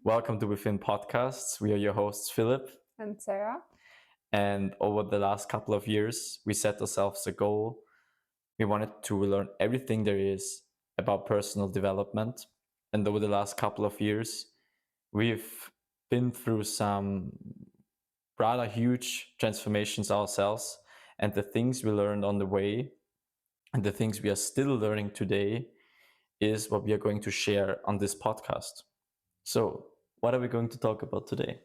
Welcome to Within Podcasts. We are your hosts, Philip. And Sarah. And over the last couple of years, we set ourselves a goal. We wanted to learn everything there is about personal development. And over the last couple of years, we've been through some rather huge transformations ourselves. And the things we learned on the way and the things we are still learning today is what we are going to share on this podcast. So, what are we going to talk about today?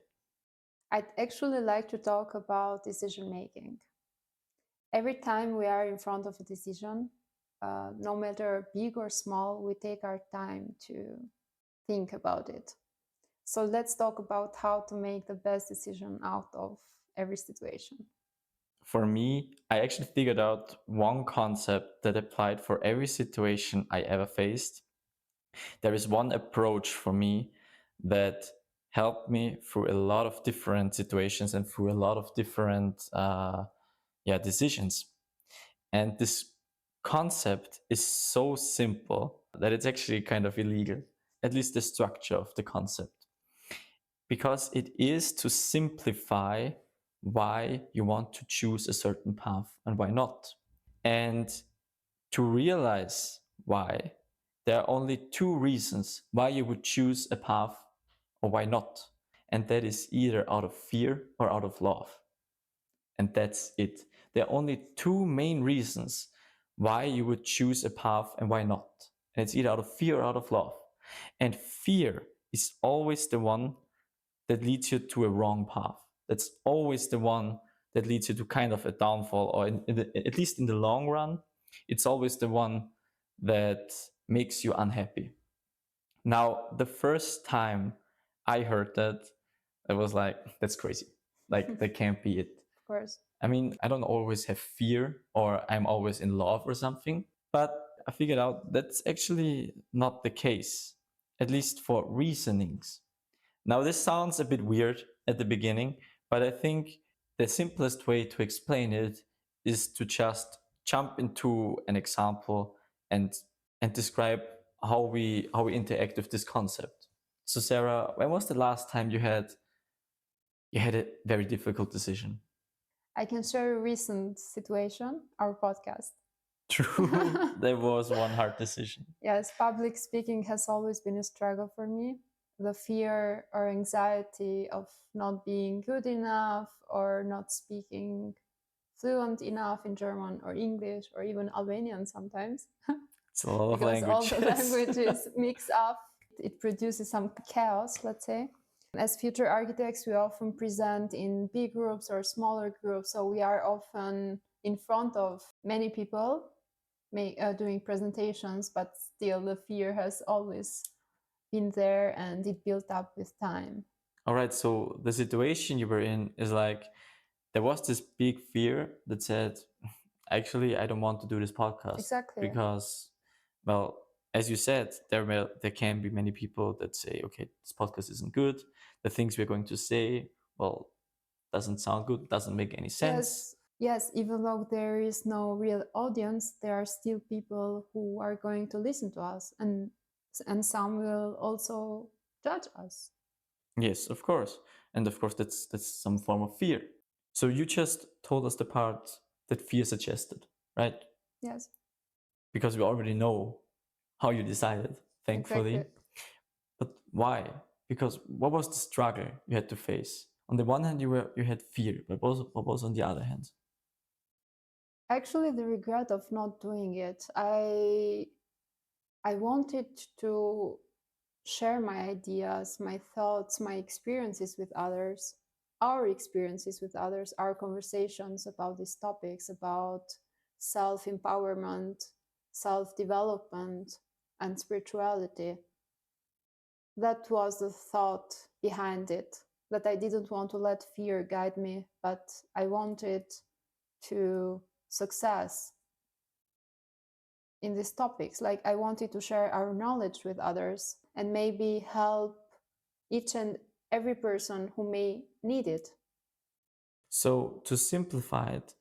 I'd actually like to talk about decision making. Every time we are in front of a decision, no matter big or small, we take our time to think about it. So let's talk about how to make the best decision out of every situation. For me, I actually figured out one concept that applied for every situation I ever faced. There is one approach for me that helped me through a lot of different situations and through a lot of different decisions. And this concept is so simple that it's actually kind of illegal, at least the structure of the concept, because it is to simplify why you want to choose a certain path and why not. And to realize why, there are only two reasons why you would choose a path or why not. And that is either out of fear or out of love. And that's it. There are only two main reasons why you would choose a path and why not. And it's either out of fear or out of love. And fear is always the one that leads you to a wrong path. That's always the one that leads you to kind of a downfall, or at least in the long run, it's always the one that makes you unhappy. Now, the first time I heard that, I was like, that's crazy. Like, that can't be it. Of course. I mean, I don't always have fear or I'm always in love or something, but I figured out that's actually not the case, at least for reasonings. Now, this sounds a bit weird at the beginning, but I think the simplest way to explain it is to just jump into an example and describe how we interact with this concept. So, Sarah, when was the last time you had a very difficult decision? I can share a recent situation, our podcast. True, there was one hard decision. Yes, public speaking has always been a struggle for me. The fear or anxiety of not being good enough or not speaking fluent enough in German or English or even Albanian sometimes. It's a lot of because languages. all the languages mix up. It produces some chaos, let's say. As future architects, we often present in big groups or smaller groups, so we are often in front of many people doing presentations, but still the fear has always been there and it built up with time. All right, so the situation you were in is like, there was this big fear that said, actually, I don't want to do this podcast. Exactly. Because, well, as you said, there can be many people that say, okay, this podcast isn't good. The things we're going to say, well, doesn't sound good, doesn't make any sense. Yes, even though there is no real audience, there are still people who are going to listen to us, and some will also judge us. Yes, of course. And of course, that's some form of fear. So you just told us the part that fear suggested, right? Yes. Because we already know how you decided, thankfully. Exactly. But why? Because what was the struggle you had to face? On the one hand, you had fear, but what was on the other hand? Actually, the regret of not doing it. I wanted to share my ideas, my thoughts, my experiences with others, our experiences with others, our conversations about these topics, about self-empowerment, self-development, and spirituality. That was the thought behind it, that I didn't want to let fear guide me, but I wanted to success in these topics. Like, I wanted to share our knowledge with others and maybe help each and every person who may need it. So to simplify it,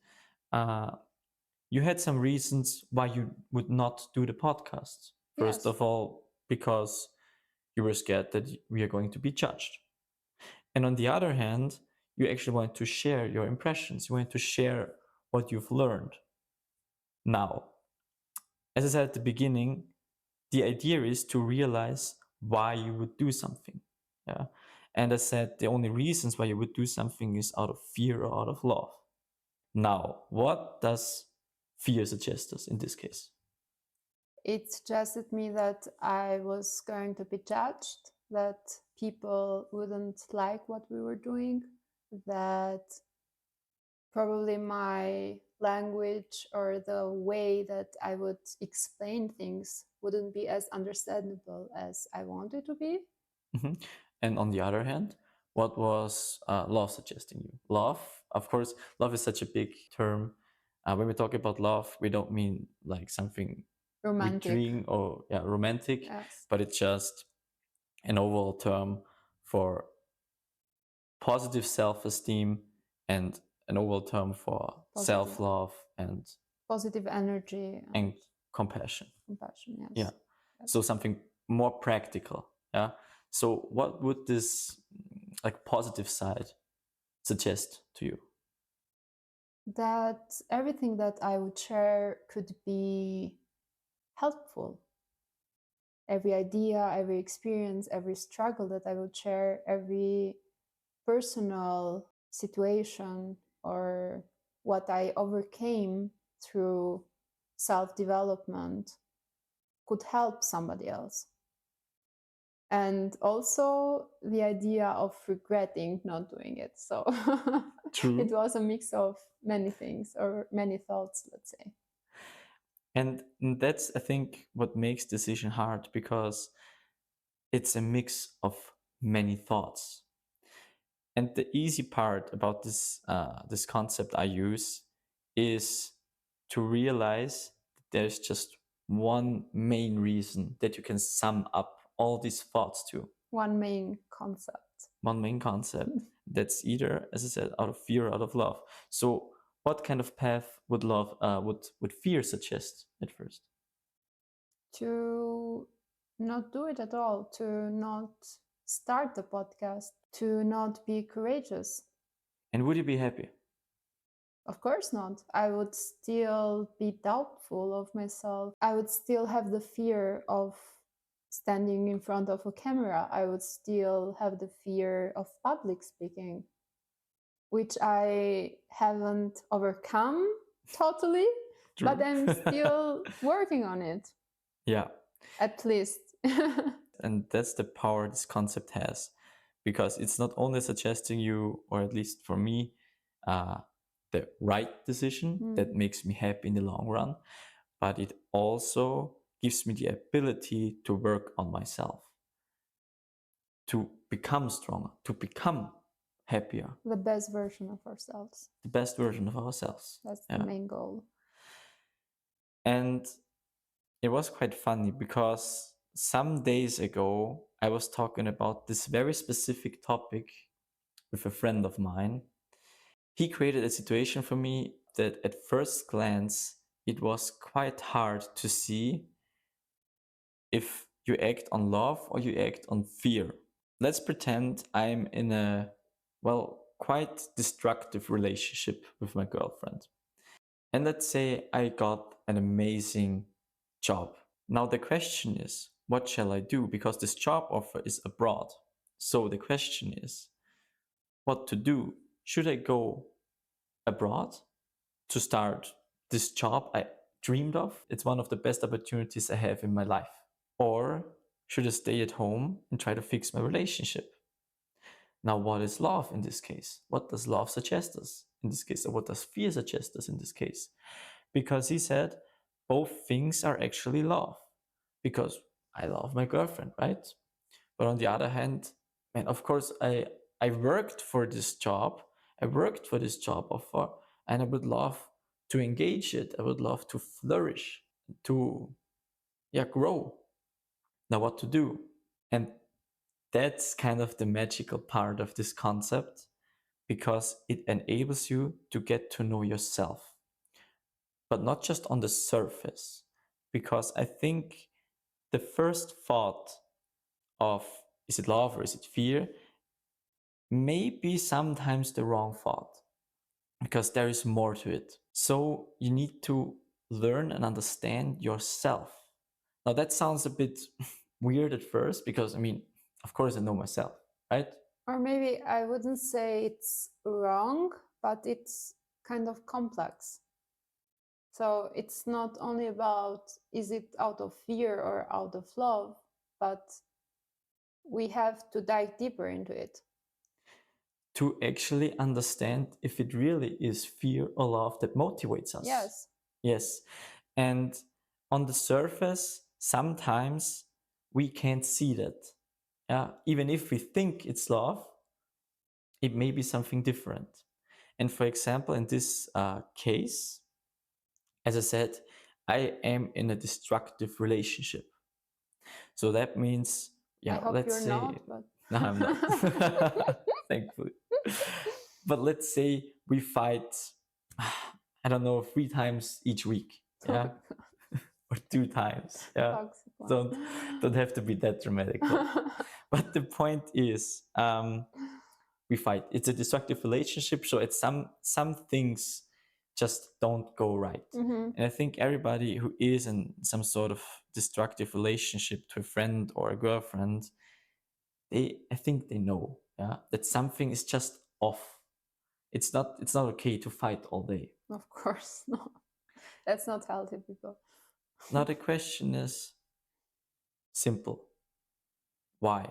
you had some reasons why you would not do the podcast. First of all, because You were scared that we are going to be judged. And on the other hand, you actually want to share your impressions. You want to share what you've learned. Now, as I said at the beginning, the idea is to realize why you would do something. Yeah. And I said the only reasons why you would do something is out of fear or out of love. Now, what does fear suggest us in this case? It suggested me that I was going to be judged, that people wouldn't like what we were doing, that probably my language or the way that I would explain things wouldn't be as understandable as I wanted to be. Mhm. And on the other hand, what was love suggesting you? Love, of course, love is such a big term. When we talk about love, we don't mean like something we Romantic. dream or romantic, Yes. but it's just an overall term for positive self-esteem and an overall term for Positive. self-love and Positive energy and and compassion. compassion. Yes. Yeah. Yes. So something more practical. Yeah. So what would this like positive side suggest to you? That everything that I would share could be helpful. Every idea, every experience, every struggle that I would share, every personal situation or what I overcame through self development could help somebody else. And also the idea of regretting not doing it. So True. it was a mix of many things or many thoughts, let's say. And that's, I think, what makes decision hard, because it's a mix of many thoughts. And the easy part about this concept I use is to realize that there's just one main reason that you can sum up all these thoughts to. One main concept. One main concept that's either, as I said, out of fear or out of love. So what kind of path would love would fear suggest at first? To not do it at all, to not start the podcast, to not be courageous. And would you be happy? Of course not. I would still be doubtful of myself. I would still have the fear of standing in front of a camera. I would still have the fear of public speaking, which I haven't overcome totally, but I'm still working on it. Yeah. At least. And that's the power this concept has, because it's not only suggesting you, or at least for me, the right decision that makes me happy in the long run, but it also gives me the ability to work on myself, to become stronger, to become happier, The best version of ourselves. the best version of ourselves. That's the main goal. And it was quite funny because some days ago I was talking about this very specific topic with a friend of mine. He created a situation for me that at first glance it was quite hard to see if you act on love or you act on fear. Let's pretend I'm in a, well, quite destructive relationship with my girlfriend. And let's say I got an amazing job. Now the question is, what shall I do? Because this job offer is abroad. So the question is, what to do? Should I go abroad to start this job I dreamed of? It's one of the best opportunities I have in my life. Or should I stay at home and try to fix my relationship? Now, what is love in this case? What does love suggest us in this case? Or what does fear suggest us in this case? Because he said both things are actually love. Because I love my girlfriend, right? But on the other hand, man, of course, I worked for this job. I worked for this job offer, and I would love to engage it. I would love to flourish, to grow. Now, what to do? And that's kind of the magical part of this concept, because it enables you to get to know yourself, but not just on the surface. Because I think the first thought of is it love or is it fear may be sometimes the wrong thought, because there is more to it. So you need to learn and understand yourself. Now that sounds a bit weird at first, because I mean, of course I know myself, right? Or maybe I wouldn't say it's wrong, but it's kind of complex. So it's not only about is it out of fear or out of love, but we have to dive deeper into it. To actually understand if it really is fear or love that motivates us. Yes. Yes. And on the surface, sometimes we can't see that. Yeah. Even if we think it's love, it may be something different. And for example, in this case, as I said, I am in a destructive relationship. So that means, I yeah, hope let's you're say, not, but no, I'm not, thankfully. But let's say we fight, I don't know, 3 times each week, yeah, or 2 times, yeah. toxic one. Don't have to be that dramatic, but the point is, we fight. It's a destructive relationship, so it's some things just don't go right. Mm-hmm. And I think everybody who is in some sort of destructive relationship to a friend or a girlfriend, I think they know, yeah, that something is just off. It's not okay to fight all day. Of course, no. That's not healthy, people. Now the question is simple. Why?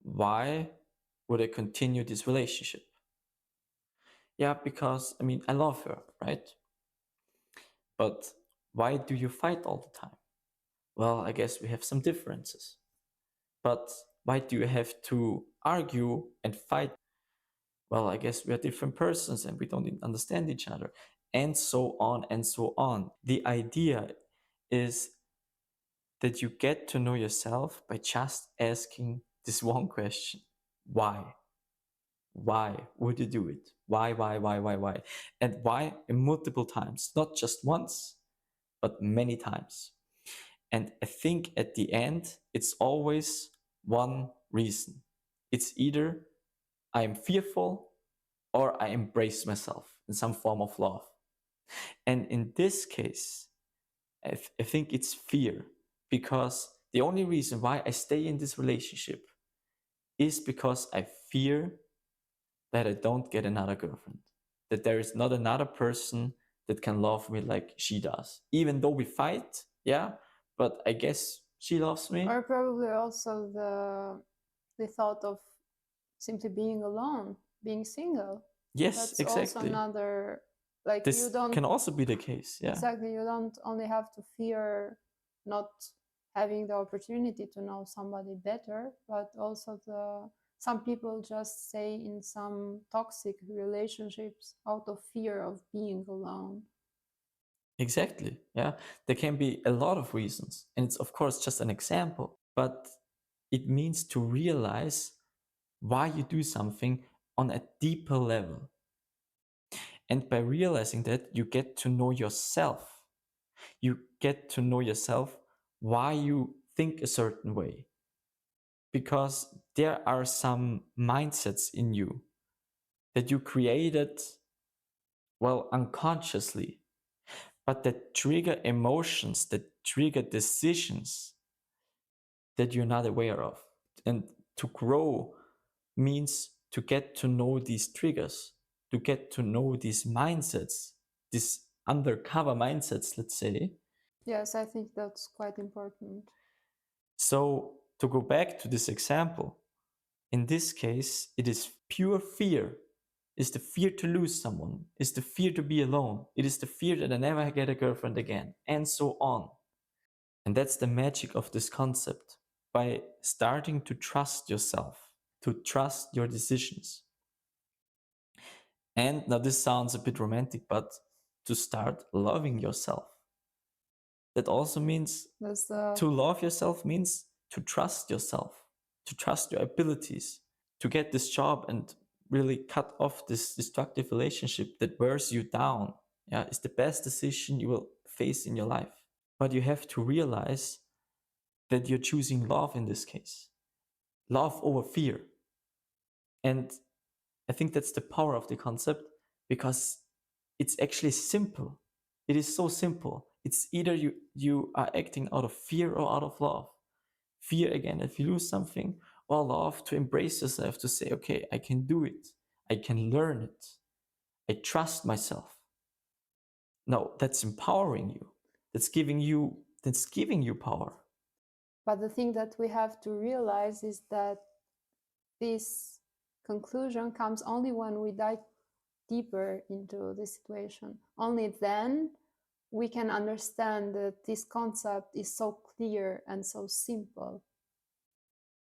Why would I continue this relationship? Yeah, because I mean, I love her, right? But why do you fight all the time? Well, I guess we have some differences. But why do you have to argue and fight? Well, I guess we are different persons and we don't understand each other. And so on and so on. The idea is that you get to know yourself by just asking this one question. Why? Why would you do it? Why? And why multiple times, not just once, but many times. And I think at the end, it's always one reason. It's either I am fearful or I embrace myself in some form of love. And in this case, I think it's fear, because the only reason why I stay in this relationship is because I fear that I don't get another girlfriend, that there is not another person that can love me like she does. Even though we fight, yeah, but I guess she loves me. Or probably also the thought of simply being alone, being single. Yes, That's also exactly. another, like, you This don't can also be the case, yeah. exactly, you don't only have to fear not having the opportunity to know somebody better, but also some people just stay in some toxic relationships out of fear of being alone. Exactly, yeah. There can be a lot of reasons, and it's of course just an example, but it means to realize why you do something on a deeper level. And by realizing that, you get to know yourself. You get to know yourself why you think a certain way. Because there are some mindsets in you that you created, well, unconsciously, but that trigger emotions, that trigger decisions that you're not aware of. And to grow means to get to know these triggers, to get to know these mindsets, these undercover mindsets, let's say. Yes, I think that's quite important. So, to go back to this example, in this case, it is pure fear. It's the fear to lose someone. It's the fear to be alone. It is the fear that I never get a girlfriend again, and so on. And that's the magic of this concept. By starting to trust yourself, to trust your decisions. And now this sounds a bit romantic, but to start loving yourself. That also means to love yourself means to trust yourself, to trust your abilities, to get this job and really cut off this destructive relationship that wears you down. Yeah, it's the best decision you will face in your life. But you have to realize that you're choosing love in this case, love over fear. And I think that's the power of the concept, because it's actually simple. It is so simple. It's either you are acting out of fear or out of love. Fear, again, if you lose something, or love to embrace yourself, to say, okay, I can do it. I can learn it. I trust myself. No, that's empowering you. That's giving you power. But the thing that we have to realize is that this conclusion comes only when we dive deeper into the situation. Only then we can understand that this concept is so clear and so simple.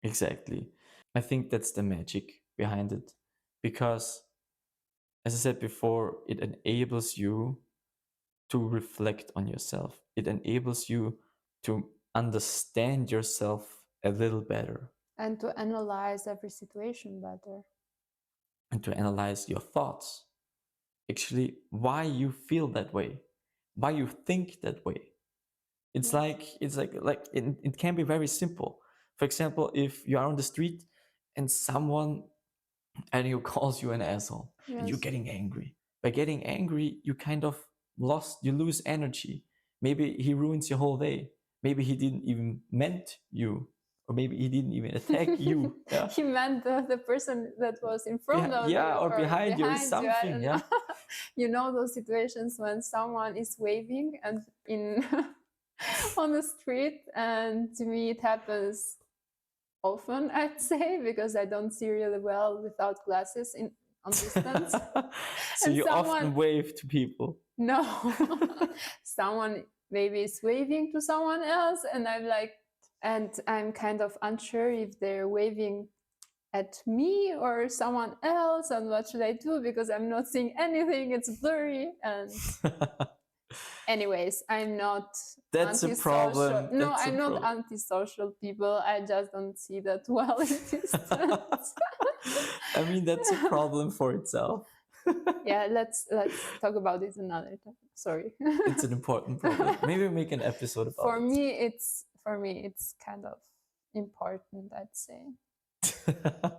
Exactly. I think that's the magic behind it. Because, as I said before, it enables you to reflect on yourself. It enables you to understand yourself a little better, And to analyze every situation better. and to analyze your thoughts. Actually, why you feel that way, why you think that way. It's Yes. like it can be very simple. For example, if you are on the street and someone and you calls you an asshole, and you're Yes. getting angry. By getting angry, you lose energy. Maybe he ruins your whole day. Maybe he didn't even meant you, or maybe he didn't even attack you. Yeah, He meant the person that was in front of you or or behind you, or behind you. I something. don't Yeah. know. You know those situations when someone is waving and in on the street, and to me it happens often, I'd say, because I don't see really well without glasses in on distance. So And you someone, often wave to people. no, someone maybe is waving to someone else, and I'm kind of unsure if they're waving at me or someone else, and what should I do, because I'm not seeing anything, it's blurry. And anyways, I'm not That's a antisocial. problem. No, That's a I'm not problem. antisocial people, I just don't see that well in distance. I mean, that's a problem for itself. Yeah, let's talk about it another time. Sorry. It's an important problem. Maybe we make an episode about For me it's kind of important, I'd say. it.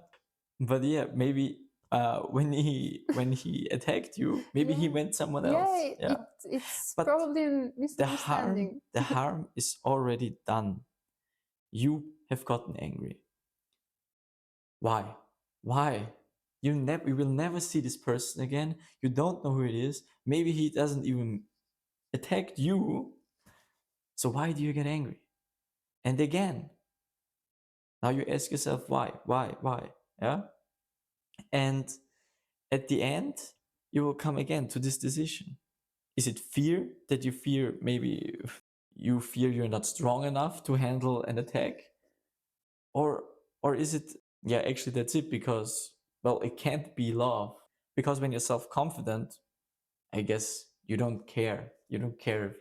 But yeah, maybe when he attacked you, maybe he Yeah. meant someone Yeah, else. Yeah. it's But probably a the harm misunderstanding. the harm is already done. You have gotten angry. Why? Why? You will never see this person again. You don't know who it is. Maybe he doesn't even attack you. So why do you get angry? And again, now you ask yourself why? Why? Yeah? And at the end, you will come again to this decision. Is it fear that you fear, maybe you fear you're not strong enough to handle an attack? Or is it, yeah, actually that's it, because, well, it can't be love. Because when you're self-confident, I guess you don't care. You don't care if,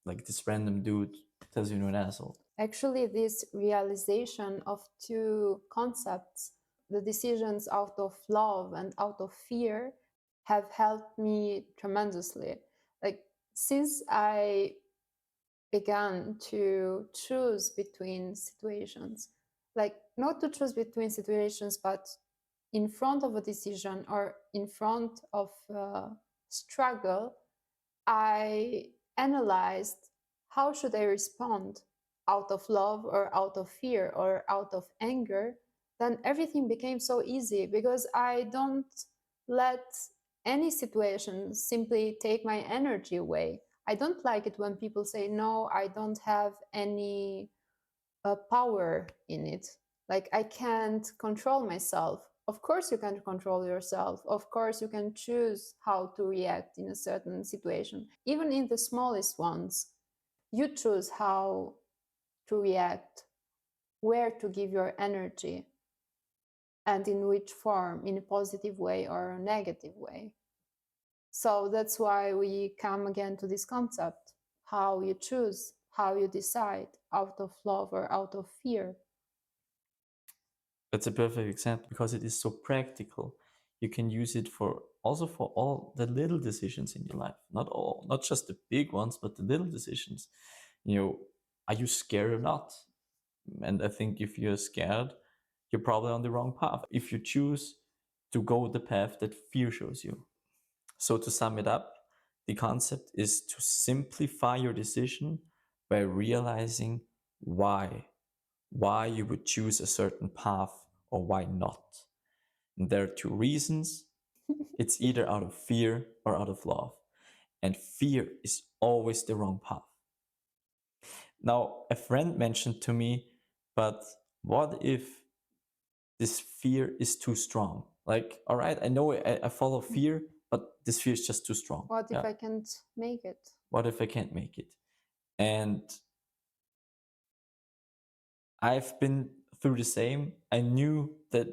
like, this random dude tells you you're an asshole. Actually, this realization of two concepts, the decisions out of love and out of fear, have helped me tremendously. Like, since I began to choose between situations, like not to choose between situations, but in front of a decision or in front of a struggle, I analyzed how should I respond, out of love or out of fear or out of anger. Then everything became so easy, because I don't let any situation simply take my energy away. I don't like it when people say, no, I don't have any power in it. Like, I can't control myself. Of course, you can control yourself. Of course, you can choose how to react in a certain situation. Even in the smallest ones, you choose how to react, where to give your energy, and in which form, in a positive way or a negative way. So that's why we come again to this concept: how you choose, how you decide, out of love or out of fear. That's a perfect example, because it is so practical. You can use it for also for all the little decisions in your life. Not just the big ones, but the little decisions. Are you scared or not? And I think if you're scared, you're probably on the wrong path. If you choose to go the path that fear shows you. So to sum it up, the concept is to simplify your decision by realizing why you would choose a certain path or why not. And there are two reasons. It's either out of fear or out of love. And fear is always the wrong path. Now, a friend mentioned to me, but what if this fear is too strong? Like, all right, I know I follow fear, but this fear is just too strong. What if I can't make it? What if I can't make it? And I've been through the same. I knew that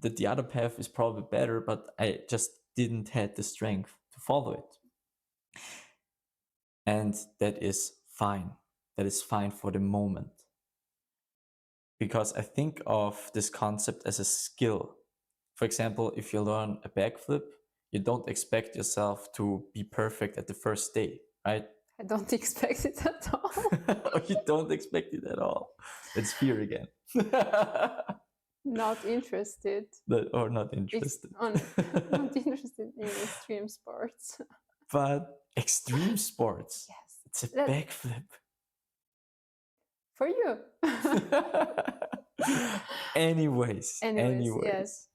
the other path is probably better, but I just didn't have the strength to follow it. And that is fine. That is fine for the moment. Because I think of this concept as a skill. For example, if you learn a backflip, you don't expect yourself to be perfect at the first day, right? I don't expect it at all. You don't expect it at all. It's fear again. Not interested. Or not interested. Not interested in extreme sports. But extreme sports. Yes. It's a backflip. For you. Anyways. Yes.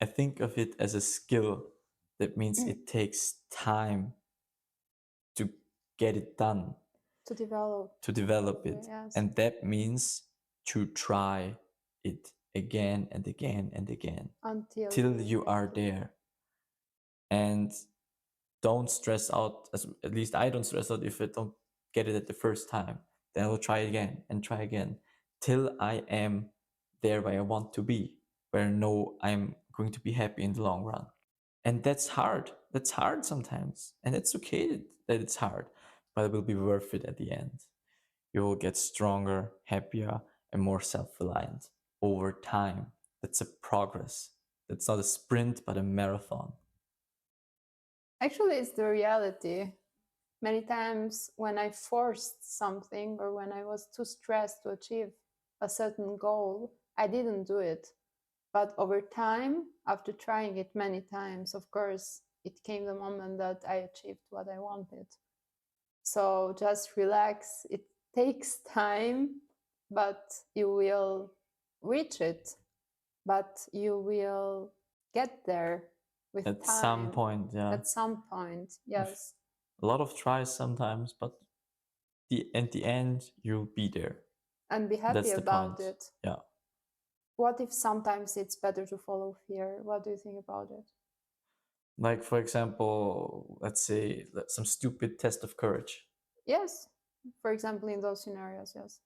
I think of it as a skill. That means it takes time to get it done. To develop it. Yes. And that means to try it again and again and again. Until you are there. And don't stress out, at least I don't stress out if I don't get it at the first time. Then I will try again and try again till I am there where I want to be, where I know I'm going to be happy in the long run. And that's hard. That's hard sometimes. And it's okay that it's hard, but it will be worth it at the end. You will get stronger, happier, and more self-reliant over time. That's a progress. That's not a sprint, but a marathon. Actually, it's the reality. Many times when I forced something or when I was too stressed to achieve a certain goal, I didn't do it. But over time, after trying it many times, of course, it came the moment that I achieved what I wanted. So just relax. It takes time, but you will reach it. But you will get there with At time. some point, yeah. At some point, yes. A lot of tries sometimes, but at the end, you'll be there. And be happy about it. Yeah. What if sometimes it's better to follow fear? What do you think about it? Like, for example, let's say some stupid test of courage. Yes. For example, in those scenarios, yes.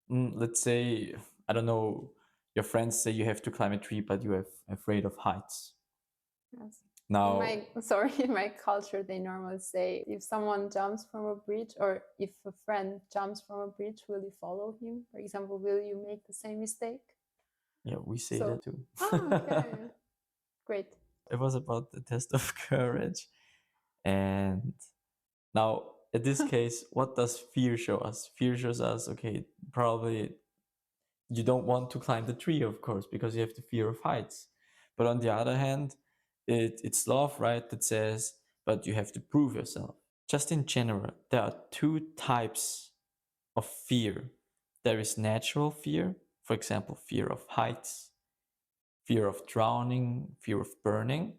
Let's say, I don't know, your friends say you have to climb a tree, but you're afraid of heights. Yes. Now, in my culture, they normally say if someone jumps from a bridge or if a friend jumps from a bridge, will you follow him? For example, will you make the same mistake? Yeah, we say that too. Okay. Great. It was about the test of courage. And now, in this case, what does fear show us? Fear shows us, okay, probably you don't want to climb the tree, of course, because you have the fear of heights. But on the other hand, it's love, right, that says, but you have to prove yourself. Just in general, there are two types of fear. There is natural fear, for example, fear of heights, fear of drowning, fear of burning.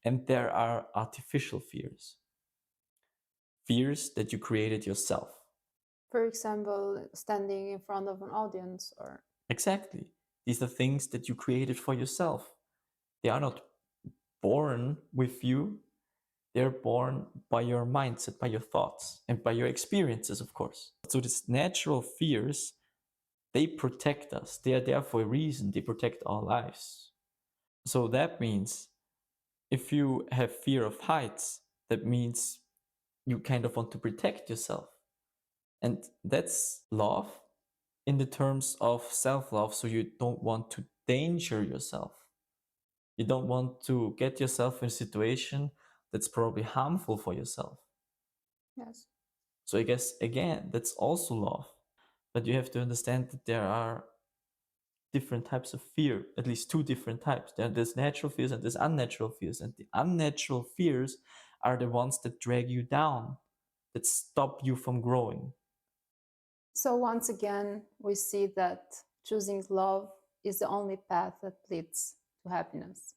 And there are artificial fears, fears that you created yourself. For example, standing in front of an audience or... Exactly. These are things that you created for yourself. They are not born with you. They're born by your mindset, by your thoughts, and by your experiences, of course. So these natural fears, they protect us. They are there for a reason. They protect our lives. So that means if you have fear of heights, that means you kind of want to protect yourself. And that's love in the terms of self-love. So you don't want to danger yourself. You don't want to get yourself in a situation that's probably harmful for yourself. Yes. So I guess, again, that's also love. But you have to understand that there are different types of fear, at least two different types. There's natural fears and there's unnatural fears. And the unnatural fears are the ones that drag you down, that stop you from growing. So once again, we see that choosing love is the only path that leads to happiness.